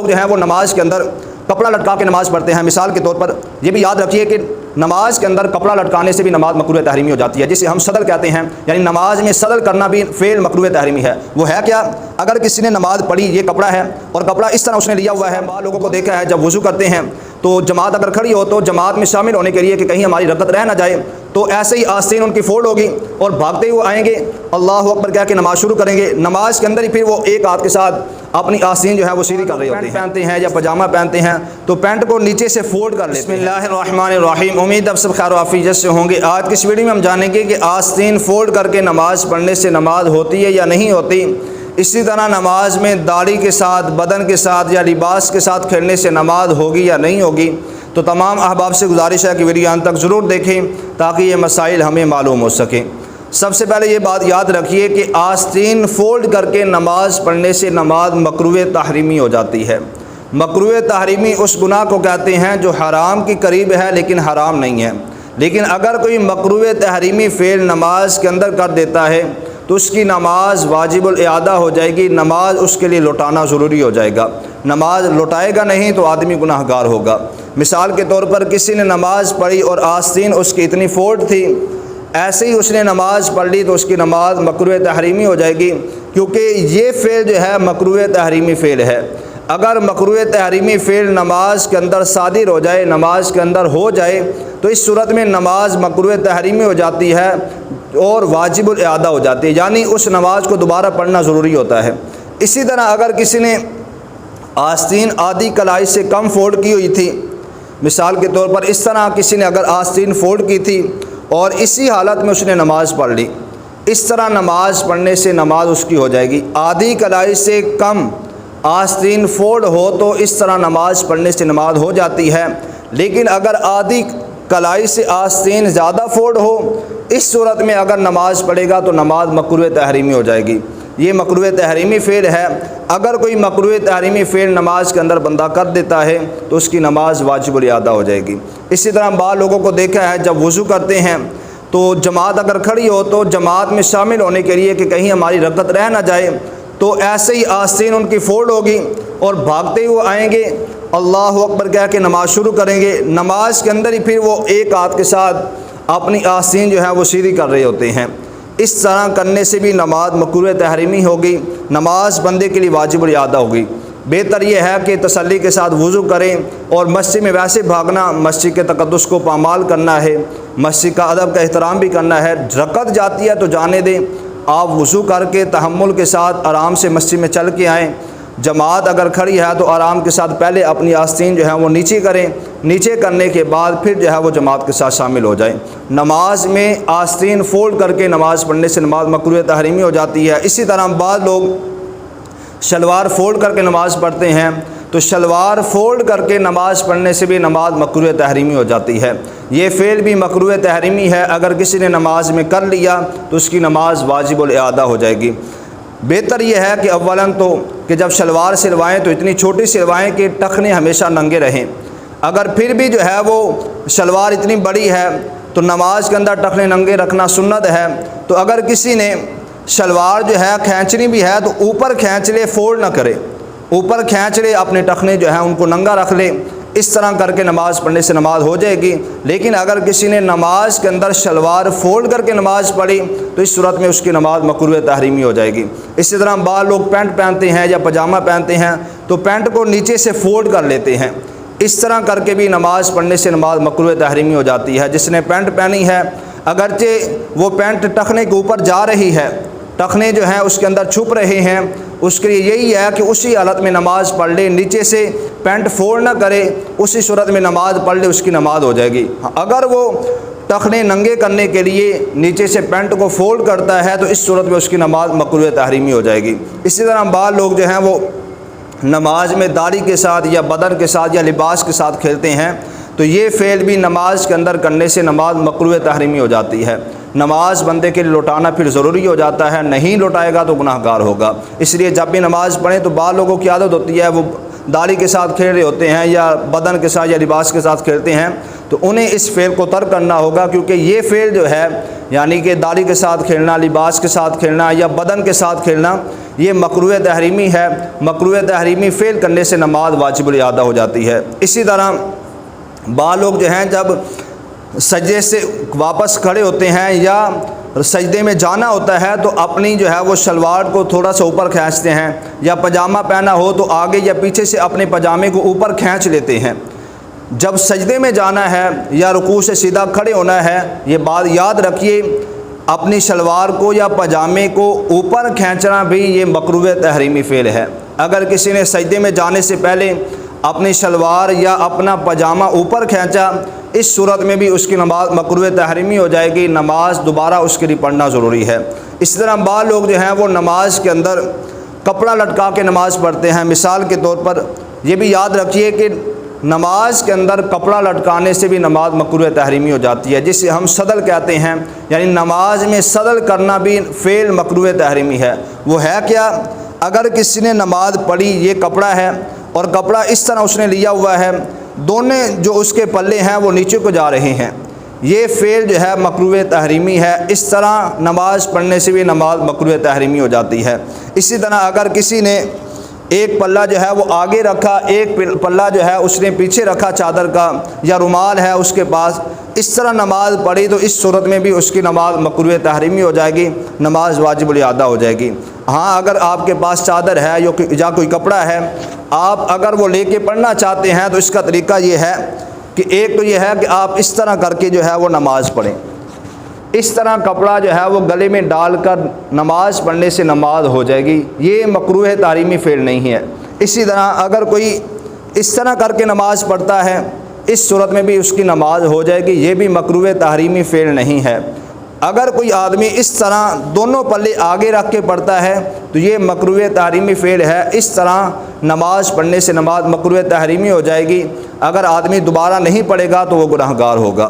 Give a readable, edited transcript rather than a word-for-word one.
لوگ جو ہیں وہ نماز کے اندر کپڑا لٹکا کے نماز پڑھتے ہیں، مثال کے طور پر یہ بھی یاد رکھیے کہ نماز کے اندر کپڑا لٹکانے سے بھی نماز مکروہ تحریمی ہو جاتی ہے، جسے ہم صدر کہتے ہیں، یعنی نماز میں صدر کرنا بھی فعل مکروہ تحریمی ہے۔ وہ ہے کیا؟ اگر کسی نے نماز پڑھی، یہ کپڑا ہے اور کپڑا اس طرح اس نے لیا ہوا ہے، بعض لوگوں کو دیکھا ہے جب وضو کرتے ہیں تو جماعت اگر کھڑی ہو تو جماعت میں شامل ہونے کے لیے کہ کہیں ہماری رکعت رہ نہ جائے، تو ایسے ہی آستین ان کی فولڈ ہوگی اور بھاگتے ہوئے آئیں گے، اللہ اکبر کہہ کے نماز شروع کریں گے، نماز کے اندر ہی پھر وہ ایک ہاتھ کے ساتھ اپنی آستین جو ہے وہ سیدھی کر رہے ہوتے ہیں۔ پہنتے ہیں یا پاجامہ پہنتے ہیں تو پینٹ کو نیچے سے فولڈ کر لیتے ہیں۔ بسم اللہ الرحمن الرحیم، امید اب سب خیر و عافیت سے ہوں گے۔ آج کی اس ویڈیو میں ہم جانیں گے کہ آستین فولڈ کر کے نماز پڑھنے سے نماز ہوتی ہے یا نہیں ہوتی، اسی طرح نماز میں داڑھی کے ساتھ، بدن کے ساتھ یا لباس کے ساتھ کھیلنے سے نماز ہوگی یا نہیں ہوگی۔ تو تمام احباب سے گزارش ہے کہ ویڈیو انت تک ضرور دیکھیں تاکہ یہ مسائل ہمیں معلوم ہو سکیں۔ سب سے پہلے یہ بات یاد رکھیے کہ آستین فولڈ کر کے نماز پڑھنے سے نماز مکروہ تحریمی ہو جاتی ہے۔ مکروہ تحریمی اس گناہ کو کہتے ہیں جو حرام کی قریب ہے لیکن حرام نہیں ہے، لیکن اگر کوئی مکروہ تحریمی فعل نماز کے اندر کر دیتا ہے تو اس کی نماز واجب الاعادہ ہو جائے گی، نماز اس کے لیے لوٹانا ضروری ہو جائے گا۔ نماز لوٹائے گا نہیں تو آدمی گناہ گار ہوگا۔ مثال کے طور پر کسی نے نماز پڑھی اور آستین اس کی اتنی فولڈ تھی، ایسے ہی اس نے نماز پڑھ لی تو اس کی نماز مکروہ تحریمی ہو جائے گی، کیونکہ یہ فعل جو ہے مکروہ تحریمی فعل ہے۔ اگر مکروہ تحریمی فعل نماز کے اندر صادر ہو جائے، نماز کے اندر ہو جائے، تو اس صورت میں نماز مکروہ تحریمی ہو جاتی ہے اور واجب الاعادہ ہو جاتی ہے، یعنی اس نماز کو دوبارہ پڑھنا ضروری ہوتا ہے۔ اسی طرح اگر کسی نے آستین آدھی کلائی سے کم فولڈ کی ہوئی تھی، مثال کے طور پر اس طرح کسی نے اگر آستین فولڈ کی تھی اور اسی حالت میں اس نے نماز پڑھ لی، اس طرح نماز پڑھنے سے نماز اس کی ہو جائے گی۔ آدھی کلائی سے کم آستین فولڈ ہو تو اس طرح نماز پڑھنے سے نماز ہو جاتی ہے، لیکن اگر آدھی کلائی سے آستین زیادہ فولڈ ہو، اس صورت میں اگر نماز پڑھے گا تو نماز مکروہ تحریمی ہو جائے گی۔ یہ مکروہ تحریمی فعل ہے۔ اگر کوئی مکروہ تحریمی فعل نماز کے اندر بندہ کر دیتا ہے تو اس کی نماز واجب الاعادہ ہو جائے گی۔ اسی طرح بعض لوگوں کو دیکھا ہے جب وضو کرتے ہیں تو جماعت اگر کھڑی ہو تو جماعت میں شامل ہونے کے لیے کہ کہیں ہماری رکعت رہ نہ جائے، تو ایسے ہی آستین ان کی فولڈ ہوگی اور بھاگتے ہوئے آئیں گے، اللہ اکبر کہہ کے نماز شروع کریں گے، نماز کے اندر ہی پھر وہ ایک ہاتھ کے ساتھ اپنی آستین جو ہے وہ سیدھی کر رہے ہوتے ہیں۔ اس طرح کرنے سے بھی نماز مکروہ تحریمی ہوگی، نماز بندے کے لیے واجب الاعادہ ہوگی۔ بہتر یہ ہے کہ تسلی کے ساتھ وضو کریں، اور مسجد میں ویسے بھاگنا مسجد کے تقدس کو پامال کرنا ہے، مسجد کا ادب کا احترام بھی کرنا ہے۔ رکعت جاتی ہے تو جانے دیں، آپ وضو کر کے تحمل کے ساتھ آرام سے مسجد میں چل کے آئیں۔ جماعت اگر کھڑی ہے تو آرام کے ساتھ پہلے اپنی آستین جو ہے وہ نیچے کریں، نیچے کرنے کے بعد پھر جو ہے وہ جماعت کے ساتھ شامل ہو جائیں۔ نماز میں آستین فولڈ کر کے نماز پڑھنے سے نماز مکروہ تحریمی ہو جاتی ہے۔ اسی طرح بعض لوگ شلوار فولڈ کر کے نماز پڑھتے ہیں، تو شلوار فولڈ کر کے نماز پڑھنے سے بھی نماز مکروہ تحریمی ہو جاتی ہے۔ یہ فعل بھی مکروہ تحریمی ہے، اگر کسی نے نماز میں کر لیا تو اس کی نماز واجب الاعادہ ہو جائے گی۔ بہتر یہ ہے کہ اولاً تو کہ جب شلوار سلوائیں تو اتنی چھوٹی سلوائیں کہ ٹخنے ہمیشہ ننگے رہیں۔ اگر پھر بھی جو ہے وہ شلوار اتنی بڑی ہے تو نماز کے اندر ٹخنے ننگے رکھنا سنت ہے، تو اگر کسی نے شلوار جو ہے کھینچنی بھی ہے تو اوپر کھینچ لے، فولڈ نہ کرے، اوپر کھینچ لے، اپنے ٹخنے جو ہیں ان کو ننگا رکھ لے، اس طرح کر کے نماز پڑھنے سے نماز ہو جائے گی۔ لیکن اگر کسی نے نماز کے اندر شلوار فولڈ کر کے نماز پڑھی تو اس صورت میں اس کی نماز مکروہ تحریمی ہو جائے گی۔ اسی طرح بعض لوگ پینٹ پہنتے ہیں یا پاجامہ پہنتے ہیں تو پینٹ کو نیچے سے فولڈ کر لیتے ہیں، اس طرح کر کے بھی نماز پڑھنے سے نماز مکروہ تحریمی ہو جاتی ہے۔ جس نے پینٹ پہنی ہے اگرچہ وہ پینٹ ٹخنے کے اوپر جا رہی ہے، ٹخنے جو ہیں اس کے اندر چھپ رہے ہیں، اس کے لیے یہی ہے کہ اسی حالت میں نماز پڑھ لے، نیچے سے پینٹ فولڈ نہ کرے، اسی صورت میں نماز پڑھ لے، اس کی نماز ہو جائے گی۔ اگر وہ ٹخنے ننگے کرنے کے لیے نیچے سے پینٹ کو فولڈ کرتا ہے تو اس صورت میں اس کی نماز مکروہ تحریمی ہو جائے گی۔ اسی طرح بعض لوگ جو ہیں وہ نماز میں داڑھی کے ساتھ یا بدن کے ساتھ یا لباس کے ساتھ کھیلتے ہیں، تو یہ فعل بھی نماز کے اندر کرنے سے نماز مکروہ تحریمی ہو جاتی ہے۔ نماز بندے کے لیے لوٹانا پھر ضروری ہو جاتا ہے، نہیں لوٹائے گا تو گناہ گار ہوگا۔ اس لیے جب بھی نماز پڑھیں تو بعض لوگوں کی عادت ہوتی ہے وہ داڑھی کے ساتھ کھیل رہے ہوتے ہیں یا بدن کے ساتھ یا لباس کے ساتھ کھیلتے ہیں، تو انہیں اس فعل کو ترک کرنا ہوگا، کیونکہ یہ فعل جو ہے یعنی کہ داڑھی کے ساتھ کھیلنا، لباس کے ساتھ کھیلنا یا بدن کے ساتھ کھیلنا، یہ مکروہ تحریمی ہے۔ مکروہ تحریمی فعل کرنے سے نماز واجب الاعادہ ہو جاتی ہے۔ اسی طرح بعض لوگ جو ہیں جب سجدے سے واپس کھڑے ہوتے ہیں یا سجدے میں جانا ہوتا ہے تو اپنی جو ہے وہ شلوار کو تھوڑا سا اوپر کھینچتے ہیں، یا پاجامہ پہنا ہو تو آگے یا پیچھے سے اپنے پاجامے کو اوپر کھینچ لیتے ہیں۔ جب سجدے میں جانا ہے یا رکوع سے سیدھا کھڑے ہونا ہے، یہ بات یاد رکھیے، اپنی شلوار کو یا پاجامے کو اوپر کھینچنا بھی یہ مکروہ تحریمی فعل ہے۔ اگر کسی نے سجدے میں جانے سے پہلے اپنی شلوار یا اپنا پاجامہ اوپر کھینچا، اس صورت میں بھی اس کی نماز مکروہ تحریمی ہو جائے گی، نماز دوبارہ اس کے لیے پڑھنا ضروری ہے۔ اس طرح بعض لوگ جو ہیں وہ نماز کے اندر کپڑا لٹکا کے نماز پڑھتے ہیں۔ مثال کے طور پر یہ بھی یاد رکھیے کہ نماز کے اندر کپڑا لٹکانے سے بھی نماز مکروہ تحریمی ہو جاتی ہے، جسے ہم صدل کہتے ہیں، یعنی نماز میں صدل کرنا بھی فعل مکروہ تحریمی ہے۔ وہ ہے کیا؟ اگر کسی نے نماز پڑھی، یہ کپڑا ہے اور کپڑا اس طرح اس نے لیا ہوا ہے، دونوں جو اس کے پلے ہیں وہ نیچے کو جا رہے ہیں، یہ فعل جو ہے مکروہ تحریمی ہے۔ اس طرح نماز پڑھنے سے بھی نماز مکروہ تحریمی ہو جاتی ہے۔ اسی طرح اگر کسی نے ایک پلہ جو ہے وہ آگے رکھا، ایک پلہ جو ہے اس نے پیچھے رکھا چادر کا، یا رومال ہے اس کے پاس، اس طرح نماز پڑھی تو اس صورت میں بھی اس کی نماز مکروہ تحریمی ہو جائے گی، نماز واجب الاعادہ ہو جائے گی۔ ہاں اگر آپ کے پاس چادر ہے یا کوئی کپڑا ہے، آپ اگر وہ لے کے پڑھنا چاہتے ہیں تو اس کا طریقہ یہ ہے کہ ایک تو یہ ہے کہ آپ اس طرح کر کے جو ہے وہ نماز پڑھیں، اس طرح کپڑا جو ہے وہ گلے میں ڈال کر نماز پڑھنے سے نماز ہو جائے گی، یہ مکروہ تحریمی فعل نہیں ہے۔ اسی طرح اگر کوئی اس طرح کر کے نماز پڑھتا ہے، اس صورت میں بھی اس کی نماز ہو جائے گی، یہ بھی مکروہ تحریمی فعل نہیں ہے۔ اگر کوئی آدمی اس طرح دونوں پلے آگے رکھ کے پڑھتا ہے تو یہ مکروہ تحریمی فعل ہے، اس طرح نماز پڑھنے سے نماز مکروہ تحریمی ہو جائے گی۔ اگر آدمی دوبارہ نہیں پڑھے گا تو وہ گنہگار ہوگا۔